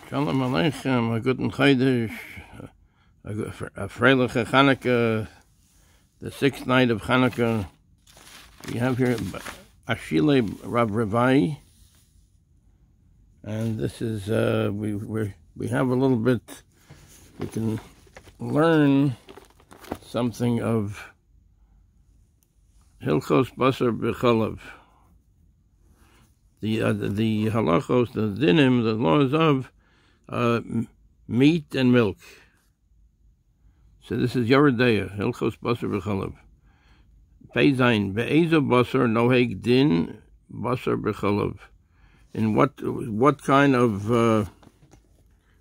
Shalom Aleichem, a guten Chodesh, a freiliche Chanukah, the sixth night of Chanukah. We have here Eshelei Ravrevai, and this is we have a little bit. We can learn something of Hilchos Basar B'Chalav. The halachos, the dinim, the laws of meat and milk. So this is Yoredeya, Hilchos Basar B'Chalav. Peizayin, Be'ezo Basar Noheg Din Basar B'Chalav. In what kind of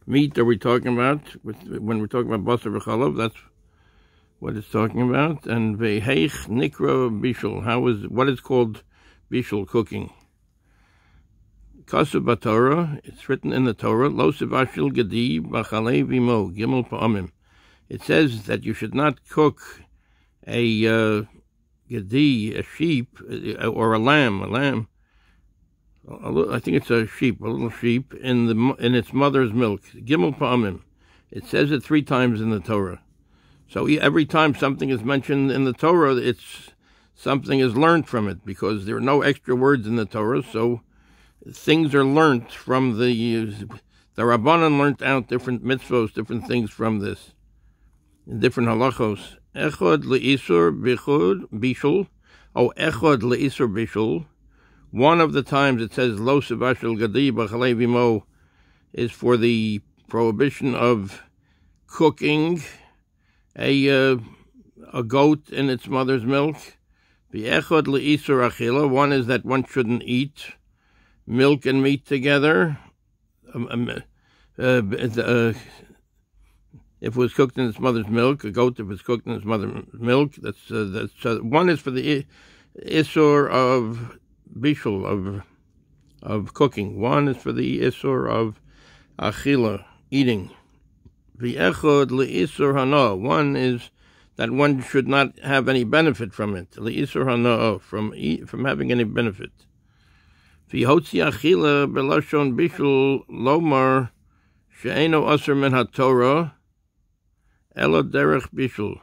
meat are we talking about? When we're talking about Basar B'Chalav, that's what it's talking about. And Ve'heich Nikra Bishul, what is called Bishul, cooking. Kasu b'Torah, it's written in the Torah, Lo sevashil gedi b'chalei v'imo, gimel pa'amim. It says that you should not cook a gedi, a sheep, or a lamb. I think it's a sheep, a little sheep, in its mother's milk. Gimel pa'amim. It says it 3 times in the Torah. So every time something is mentioned in the Torah, something is learned from it, because there are no extra words in the Torah, so things are learnt from the Rabbanan learnt out different mitzvos, different things from this, in different halachos. Echad le'isur bishul, echad le'isur bishul. One of the times it says lo sevashel gadi b'chalei v'imo is for the prohibition of cooking a goat in its mother's milk. Echad le'isur achila. One is that one shouldn't eat milk and meat together. If it was cooked in its mother's milk, a goat, if it's cooked in its mother's milk, that's one is for the isur of bishul, of cooking. One is for the isur of achila, eating. The echod leisur hana. One is that one should not have any benefit from it. Leisur hana, from having any benefit. V'hotzi achila belashon bishul lomar she'eno aser min haTorah ela derech bishul.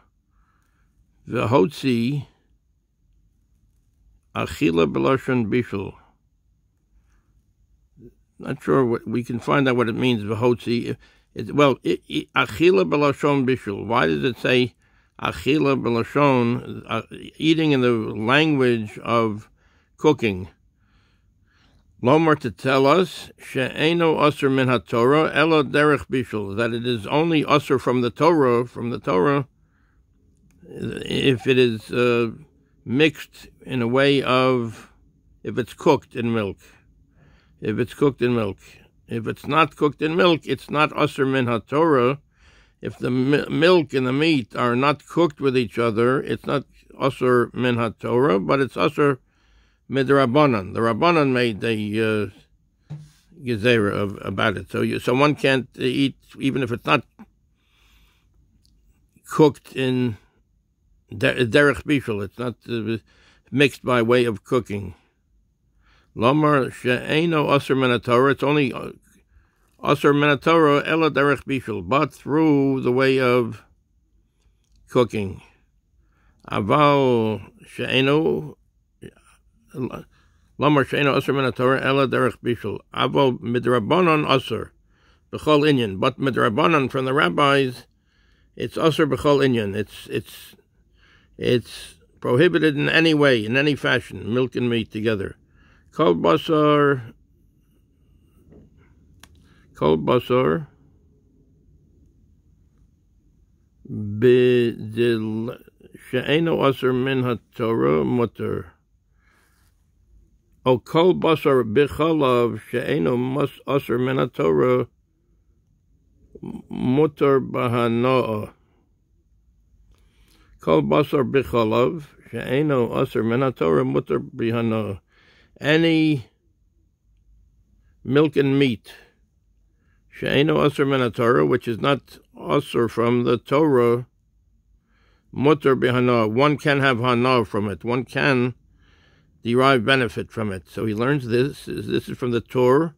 V'hotzi achila belashon bishul. Not sure we can find out what it means. V'hotzi. Achila belashon bishul. Why does it say achila belashon? Eating in the language of cooking. Lomar, to tell us, she'eno aser min haTorah ela derech bishul, that it is only aser from the Torah, if it is mixed in a way of, if it's cooked in milk. If it's cooked in milk. If it's not cooked in milk, it's not aser min haTorah. If the milk and the meat are not cooked with each other, it's not aser min haTorah, but it's aser Midrabanan. The Rabbanan made a gezerah about it. So one can't eat, even if it's not cooked in derech bishul. It's not mixed by way of cooking. Lomar she'eno aser min haTorah. It's only aser min haTorah ela derech bishul, but through the way of cooking. Aval she'eno Lamar she'eno aser min haTorah ela derech bishul. Aval midrabanan aser b'chol inyan. But midrabanan from the rabbis, it's aser b'chol inyan. It's prohibited in any way, in any fashion, milk and meat together. Kol basar b'dil she'eno aser min haTorah muter. O kol basar b'chalav she'eno aser min haTorah muter b'hana'ah. Kol basar b'chalav she'eno aser min haTorah muter b'hana'ah. Any milk and meat she'eno aser min haTorah, which is not aser from the Torah, muter b'hana'ah. One can have hana from it. One can derive benefit from it. So he learns this. This is from the Torah.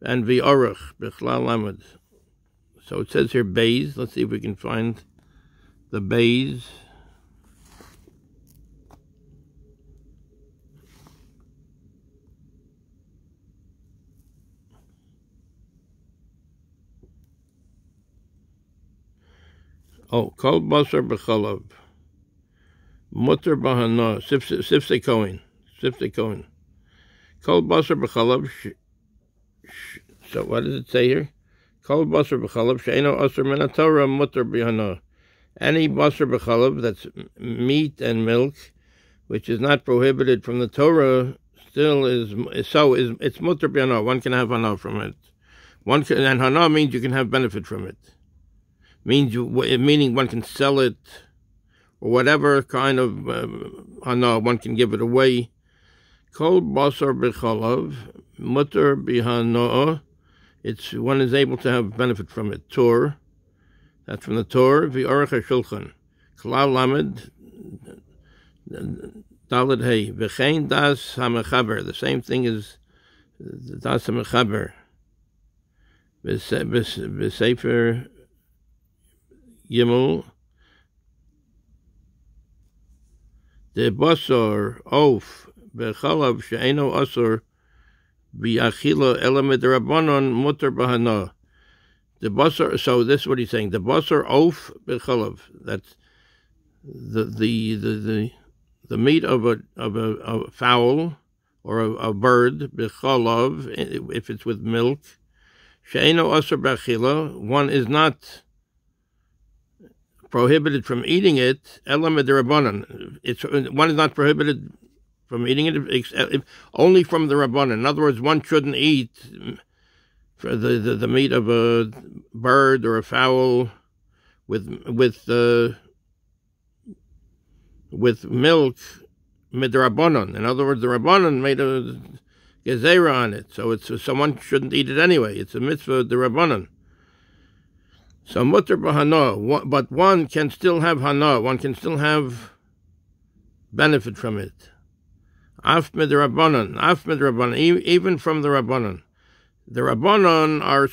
and v'orach b'chlal lamed. So it says here bays. Let's see if we can find the bays. Oh, kol basar b'chalav, mutter b'hana, sifsei kohen. Kol basar b'chalav. So what does it say here? Kol basar b'chalav she'eno asur min haTorah mutter b'hana. Any basar b'chalav, that's meat and milk, which is not prohibited from the Torah, still it's mutter b'hana. One can have hana from it. And hana means you can have benefit from it. Meaning one can sell it, or whatever kind of hana, one can give it away. Kol basar b'chalav mutter b'hana. One is able to have benefit from it. Tor, that's from the Tor. V'orach Shulchan Klal Lamed Daled Hey V'chein Das HaMechaber. The same thing as Das HaMechaber. B'sefer Yimel De Basar Of B'chalav She'eno Asur B'achila Ela Midrabanon Mutter B'hana. The basar. So this is what he's saying. The basar of b'chalav. That's the meat of a fowl or a bird b'chalav, if it's with milk. She'eno asur b'achila. One is not prohibited from eating it. Ela midrabanan. One is not prohibited from eating it only from the rabbanan. In other words, one shouldn't eat for the meat of a bird or a fowl with milk midrabanan. In other words, the rabbanan made a gezerah on it, so someone shouldn't eat it anyway. It's a mitzvah rabbanan. So mutter b'hana, but one can still have hana. One can still have benefit from it. Af midrabanan, even from the rabbanan. The rabbanan are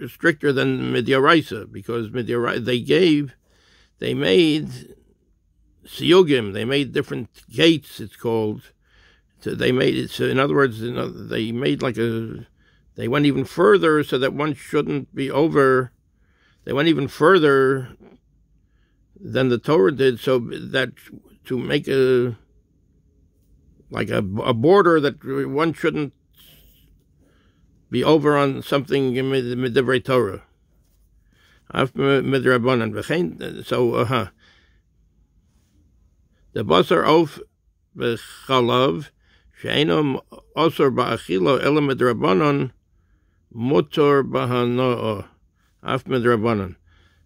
stricter than midyoraisa, because they made siyugim, they made different gates. It's called. So they made it. So in other words, they made they went even further, so that one shouldn't be over. They went even further than the Torah did, so that to make a border that one shouldn't be over on something midivrei Torah. So the basar of b'chalav she'eino osor ba'achilo ela midrabanan mutor b'hanoah af midrabanan.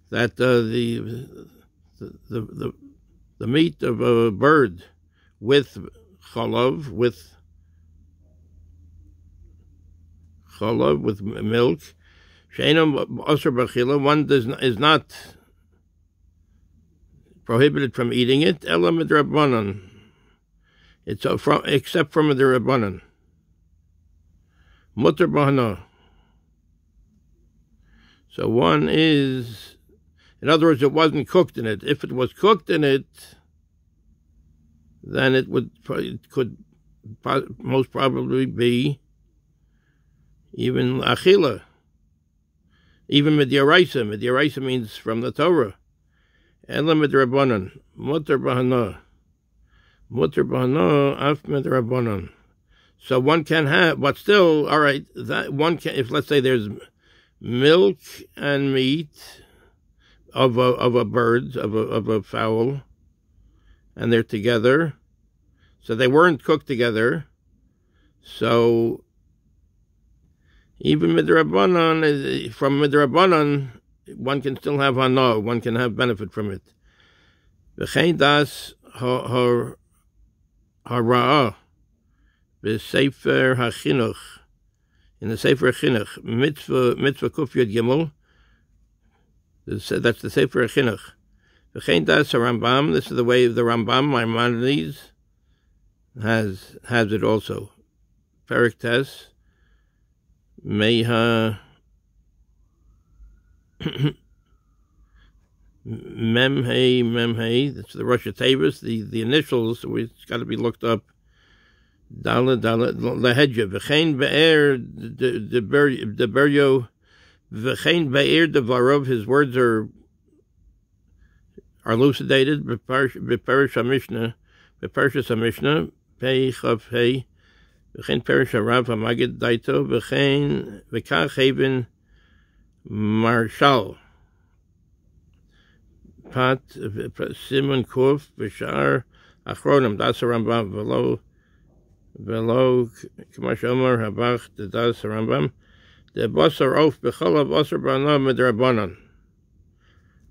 That the meat of a bird with chalav, with milk, she'eino osor b'achilo, one is not prohibited from eating it, ela midrabanan. It's except from the rabbanan. Mutter b'hana. So one is, in other words, it wasn't cooked in it. If it was cooked in it, then it could most probably be even achila, even midyoraisa. Midyoraisa means from the Torah. Ela midrabanan, mutter b'hana. Mutter b'hana af midrabanan. So one can have, but still, all right, that one can, if let's say there's milk and meat of a bird, of a fowl, and they're together, so they weren't cooked together, so even midrabanan, from midrabanan, one can still have hana, one can have benefit from it. V'chein das hara'ah b'sefer hachinuch, in the sefer chinuch, mitzvah kuf yud gimel, that's the sefer chinuch. V'chein das harambam, this is the way of the Rambam, Maimonides has it also. Perik Tes, Meha Memhe, that's the Rosh Hashanah, the initials, so it's got to be looked up. Dala Lahedja, V'chein Be'er, the Beryo, V'chein Be'er Devarov, his words are elucidated, B'perish HaMishnah, B'perishas HaMishnah, Pei Chav Hei, V'chein Perish HaRav HaMagid Daito, V'chein V'kach Haven Marshal, Pat Simon Kuf Bishar Achronim Das Rambam Velo Kamash Omar Habach the Das Rambam the Basar Of Bechalav Basar Bana Midrabanan.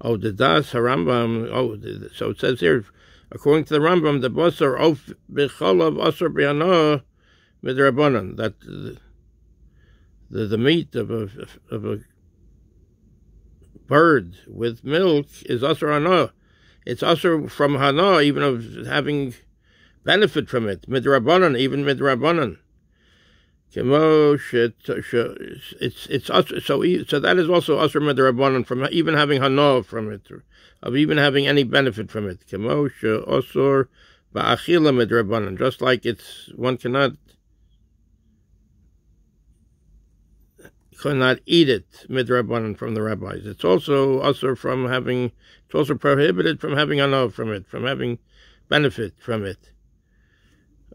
Oh, the Das Rambam. Oh, so it says here, according to the Rambam, the Basar Of Bechalav Basar Bana Midrabanan, that the meat of a bird with milk is asur hana. It's asur from hana, even of having benefit from it. Midrabanan, even midrabanan. It's asur, so that is also asur midrabanan, from even having hana from it, of even having any benefit from it. Kemo asur ba'achila midrabanan, just like one cannot eat it midrabanan from the rabbis. It's also prohibited from having hana from it, from having benefit from it.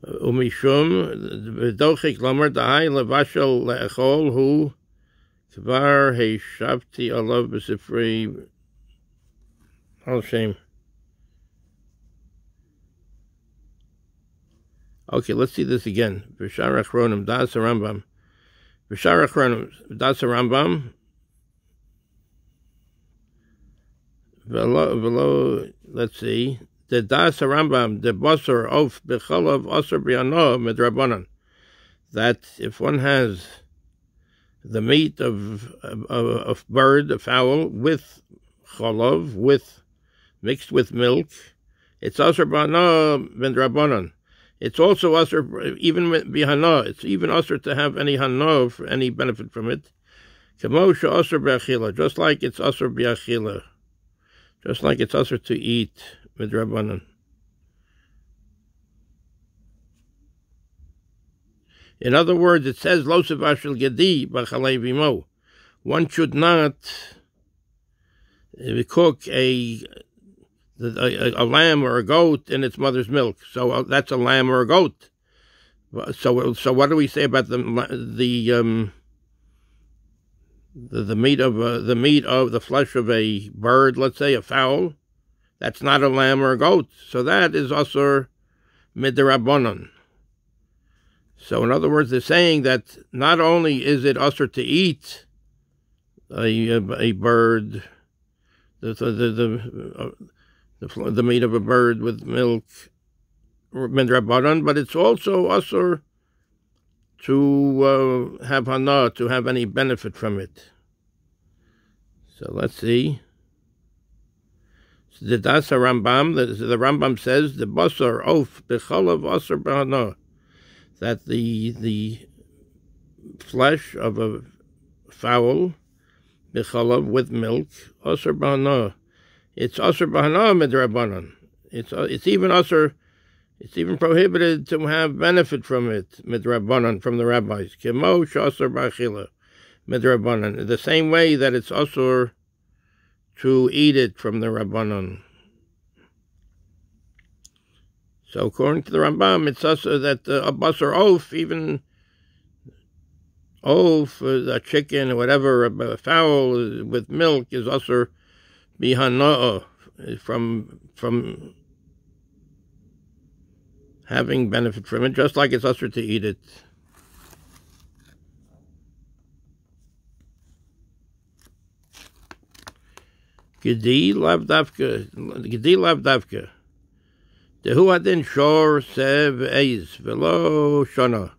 Umishum v'dochik lamer da'ai levashel le'echol hu kvar heishavti alav b'sifrei al shem. Okay, let's see this again. V'shar achronim das Rambam. V'shar achronim das Rambam. V'lo, let's see. The das Rambam, the basar of bechalav asar b'yano midrabanan. That if one has the meat of bird, a fowl, with chalav, mixed with milk, it's asar b'yano midrabanan. It's also asur, even with bihana, it's even asur to have any hana, any benefit from it. Kemo she'asur b'achila, just like it's asur b'achila, just like it's asur to eat midrabanan. In other words, it says lo sevashel gedi b'chalei v'imo. One should not cook a lamb or a goat in its mother's milk. So that's a lamb or a goat. So what do we say about the meat of the flesh of a bird? Let's say a fowl. That's not a lamb or a goat. So that is asur midrabanan. So in other words, they're saying that not only is it asur to eat a bird, the meat of a bird with milk, midrabanan, but it's also asur to have hana, to have any benefit from it. So let's see. The Das Rambam, the Rambam says the basar of bechalav asur b'hana, that the flesh of a fowl bechalav with milk asur b'hana. It's asur b'hana midrabanan. It's even asur. It's even prohibited to have benefit from it midrabanan, from the rabbis. Kemo she'asur b'achila midrabanan. The same way that it's asur to eat it from the rabbanon. So according to the Rambam, it's asur that a basar oaf, even oaf, a chicken or whatever, a fowl with milk is asur bihana, from having benefit from it, just like it's asur to eat it. Gedi lav davka. Dehu adin shor sev eiz velo shana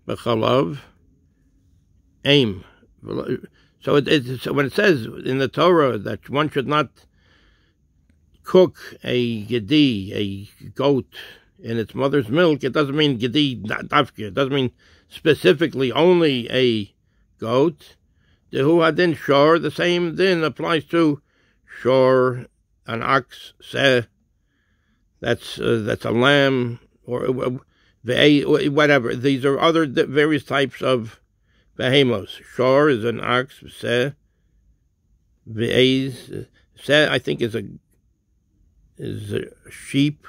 b'chalav aim. So when it says in the Torah that one should not cook a gedi, a goat, in its mother's milk, it doesn't mean gedi davka. It doesn't mean specifically only a goat. Dehu hadin shor, the same din applies to shor, an ox, seh, that's a lamb, or whatever. These are other various types of behemos. Shor is an ox, seh, ve'ez, seh I think is a sheep,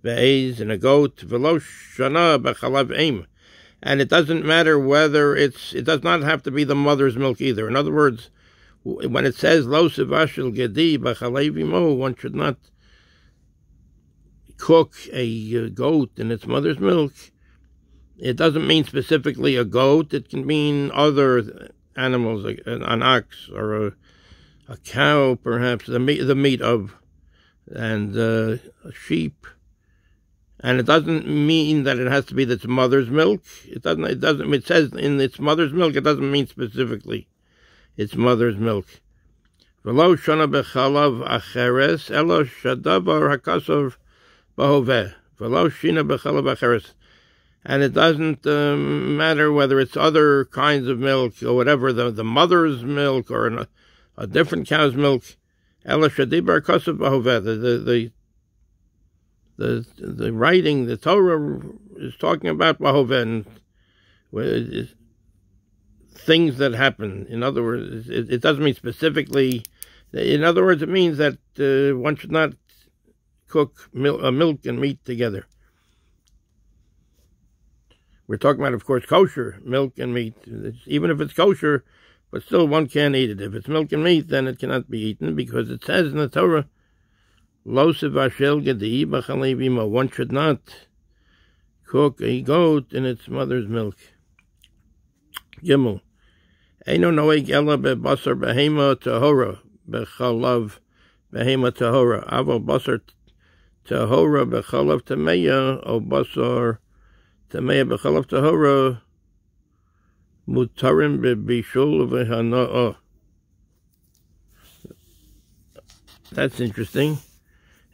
ve'ez and a goat, v'lo shana b'chalav eim. And it doesn't matter whether it does not have to be the mother's milk either. In other words, when it says lo sivashil gedi b'chalev imo, one should not cook a goat in its mother's milk. It doesn't mean specifically a goat. It can mean other animals, like an ox or a cow, perhaps the meat of, and a sheep. And it doesn't mean that it has to be its mother's milk. It doesn't. It says in its mother's milk. It doesn't mean specifically its mother's milk. V'lo shana b'chalav acheres elo shadavar hakasov b'hoveh. V'lo shina b'chalav acheres. And it doesn't matter whether it's other kinds of milk or whatever, the mother's milk or a different cow's milk. Elo shadibar hakasov b'hoveh. The writing, the Torah is talking about Bahoven, things that happen. In other words, it doesn't mean specifically. In other words, it means that one should not cook milk and meat together. We're talking about, of course, kosher milk and meat. Even if it's kosher, but still one can't eat it. If it's milk and meat, then it cannot be eaten because it says in the Torah, Lo sivashel gedi b'chalev imo. One should not cook a goat in its mother's milk. Gimel. Eino noeg ela bebasar behema tahora b'chalav behema tahora. Aval basar tahora b'chalav tameya o basar tameya b'chalav tahora mutarim bebishul v'hana'ah. That's interesting.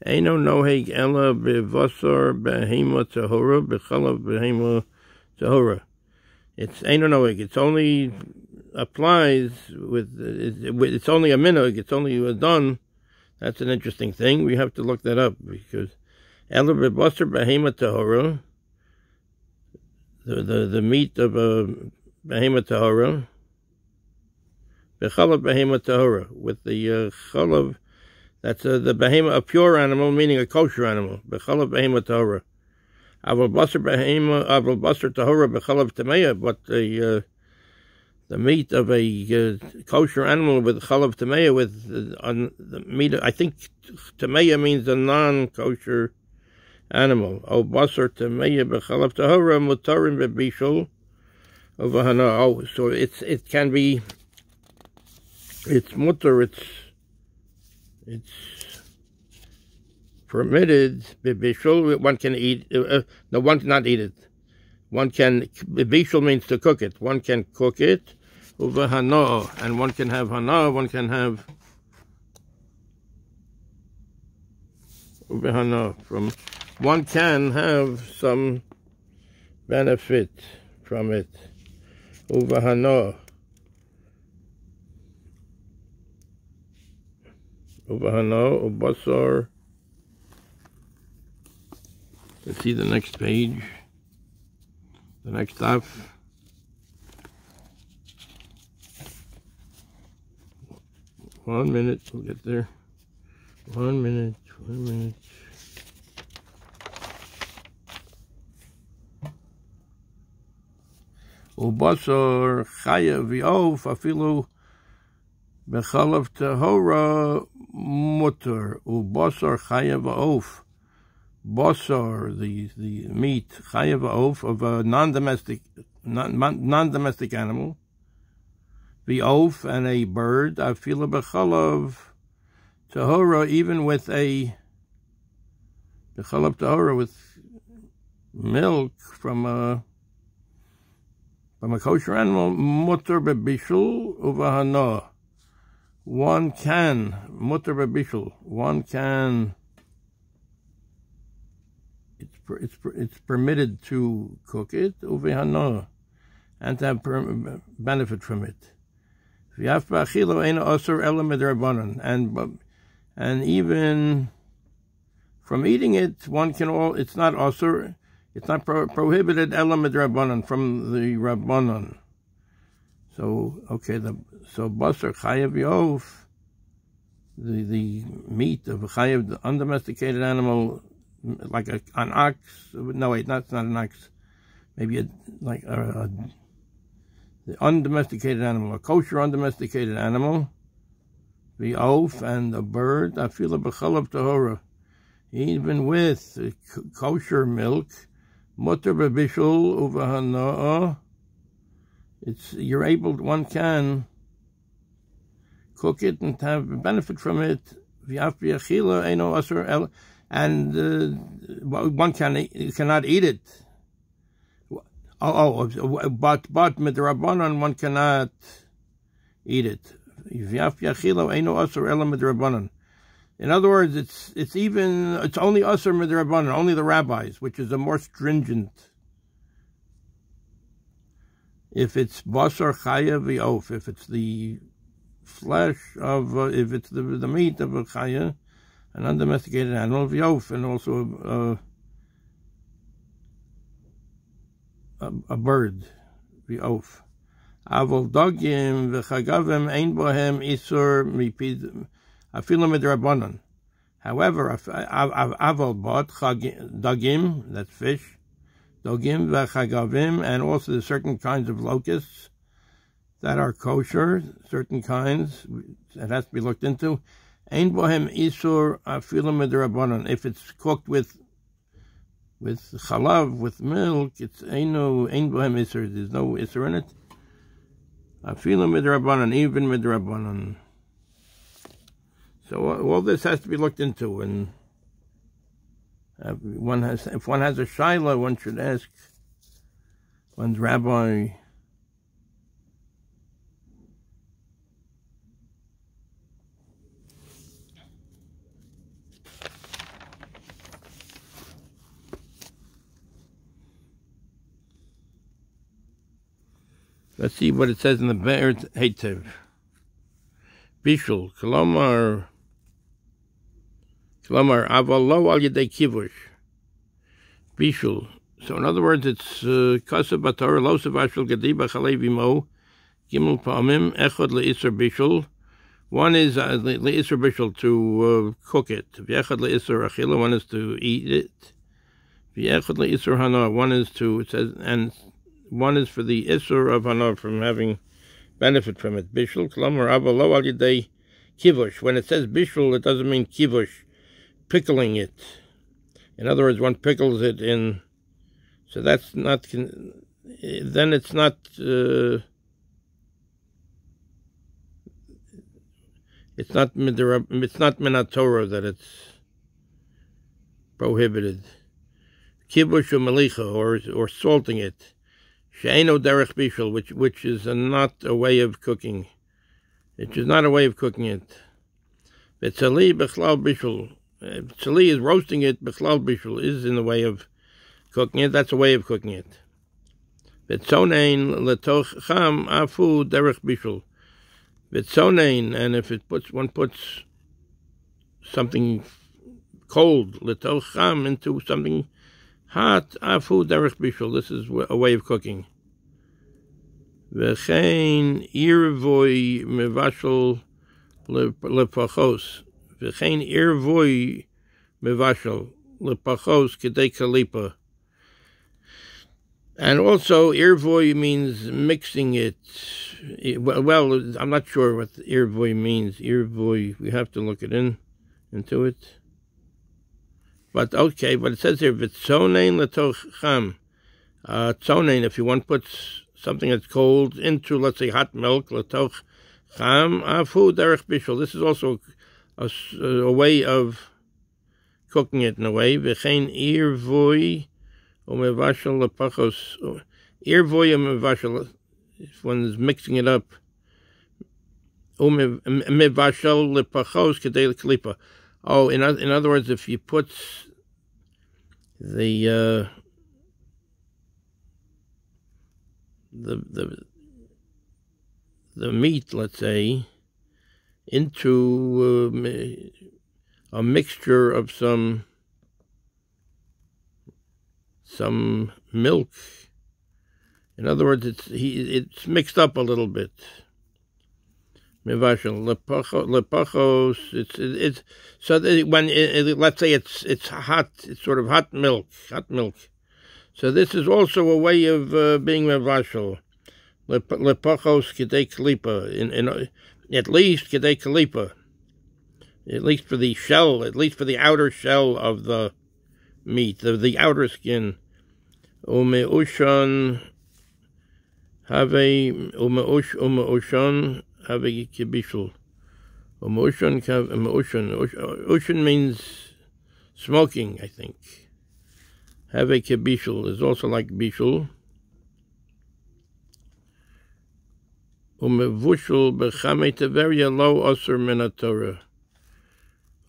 Eino noheg ela bevasar behema tahora bechalav behema tahora. It's eino noheg. It's only applies with. It's only a minhag. It's only done. That's an interesting thing. We have to look that up because ela bevasar behema tahora. The meat of a behema tahora. Bechalav behema tahora with the chalav. That's the behema, a pure animal, meaning a kosher animal. Bechalav behema tahora. Aval basar behema, aval basar tahora bechalav tameya. But the meat of a kosher animal with chalav tameya, with the meat, I think tameya means a non-kosher animal. O basar tameya bechalav tahora mutarim bebishul uvahana. Oh, so it can be, it's mutar, it's permitted. Bishul, one can eat. No, one cannot eat it. One can. Bishul means to cook it. One can cook it. Uvahana, and one can have hana. One can have uvahana from. One can have some benefit from it. Uvahana. Uvahana, ubasar. Let's see the next page. The next stuff. One minute, we'll get there. 1 minute, 1 minute. Ubasar chaya v'of afilu bechalav tahora mutter. Ubasar chaya v'of. Basar, the meat, chaya v'of, of a non-domestic animal. V'of, and a bird. Afilu bechalav tahora, even with a bechalav tahora, with milk from a kosher animal, mutter bebishul uvahana. One can, mutter bebishul, one can, it's permitted to cook it, uvahana, and to have benefit from it. And even from eating it, one can it's not osur, it's not prohibited elam midrabanan, from the rabbanon. So so basar chayav yof, the meat of a chayav, the undomesticated animal, like an ox. No, wait, not an ox. Maybe the undomesticated animal, a kosher undomesticated animal, the oaf and the bird. Afila b'chalav tahora, even with kosher milk, mutter b'bishul uvahana'a. One can cook it and have benefit from it. And one cannot eat it. But midrabanan one cannot eat it. In other words, it's only asur midrabanan, only the rabbis, which is a more stringent. If it's basar chaya v'of, if it's the flesh of, if it's the meat of a chaya, an undomesticated animal, v'of, and also a bird, v'of. Avol dogim v'chagavim ein bohem isur mipid afilu midrabanan. However, avol bot dogim, that's fish, dogim v'chagavim, and also the certain kinds of locusts that are kosher, certain kinds that has to be looked into. Ein bohem isur afilu midrabanan. If it's cooked with chalav, with milk, it's ein bohem isur. There's no isur in it. Afilu midrabanan, even midrabanan. So all this has to be looked into, and if one has a shaila, one should ask one's rabbi. Let's see what it says in the Be'er Heitev. Bishul, Kolomar aval lo al yedei kivush. Bishul. So in other words, it's kasav bator lo savashul gadi b'chalei v'mo gimel pa'amim echad le'isur bishul. One is le'isur bishul, to cook it. V'echad le'isur achila, one is to eat it. V'echad le'isur hana, one is to, it says, and one is for the isur of hana, from having benefit from it. Bishul, kolomar aval lo al yedei kivush. When it says bishul, it doesn't mean kivush, pickling it. In other words, one pickles it in, so that's not, then it's not, it's not minat Torah that it's prohibited. Kibush melicha, or salting it. She'eino derech bishul, which is not a way of cooking. It is not a way of cooking it. V'tzali b'chlal bishul. Tzali is roasting it, bechlal bishul is in the way of cooking it. That's a way of cooking it. V'tzonein letoch cham afu derech bishul. V'tzonein, and if one puts something cold, letoch cham, into something hot, afu derech bishul. This is a way of cooking. V'chein irvoi mevashel lepachos. V'chein irvoi mevashel lepachos kedei kalipa. And also, irvoi means mixing it. Well, I'm not sure what irvoi means. Irvoi, we have to look into it. But okay, but it says here, v'tzonein letoch cham. Tzonein, if you want to put something that's cold into, let's say, hot milk, letoch cham, afu derech bishul. This is also a way of cooking it in a way. V'chein irvoi umevashel lepachos. Irvoi umevashel, if one is mixing it up. Umevashel lepachos kedei kalipa. Oh, in other words, if you put the the meat, let's say, into a mixture of some milk. In other words, it's mixed up a little bit. Lepachos. It's so that when let's say it's hot, it's sort of hot milk. So this is also a way of being mevashel. Lepachos kidei kalipa. In at least kidei kalipa. At least for the shell, at least for the outer shell of the meat, the outer skin. Umeushan have umeushan have a kibishul. Ushan means smoking, I think. Have a kibishul is also like bishul. Umevushul b'chamei teveria lo osur min Torah.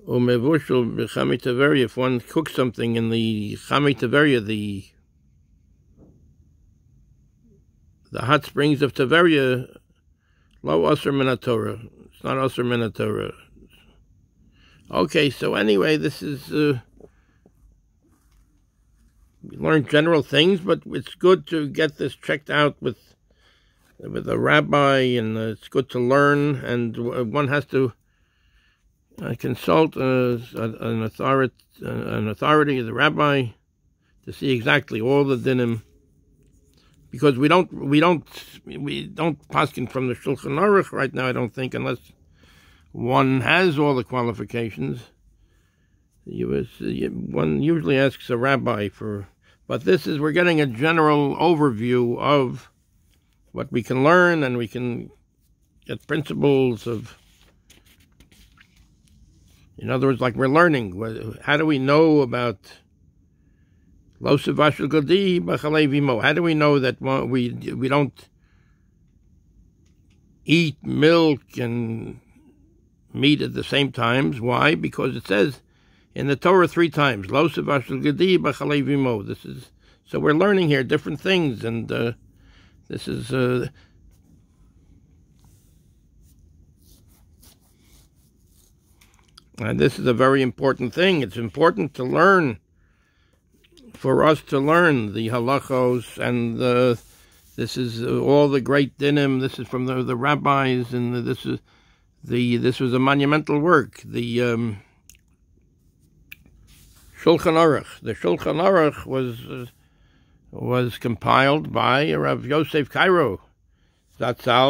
Umevushul b'chamei teveria, if one cooks something in the chamei teveria, the hot springs of Teveria, lo osur min Torah. It's not osur min Torah. Okay, so anyway, this is we learned general things, but it's good to get this checked out with a rabbi, and it's good to learn, and one has to consult an authority, the rabbi, to see exactly all the dinim. Because we don't paskin from the Shulchan Aruch right now, I don't think, unless one has all the qualifications. One usually asks a rabbi but we're getting a general overview of what we can learn, and we can get principles of, in other words, like we're learning. How do we know about Lo sevashel gadi b'chalei v'imo? How do we know that we don't eat milk and meat at the same times? Why? Because it says in the Torah 3 times, Lo sevashel gadi b'chalei v'imo. So we're learning here different things, and this is and this is a very important thing. It's important to learn. For us to learn the halachos, and this is all the great dinim. This is from the rabbis, and this was a monumental work. The Shulchan Aruch. The Shulchan Aruch was compiled by Rav Yosef Cairo Zatzal.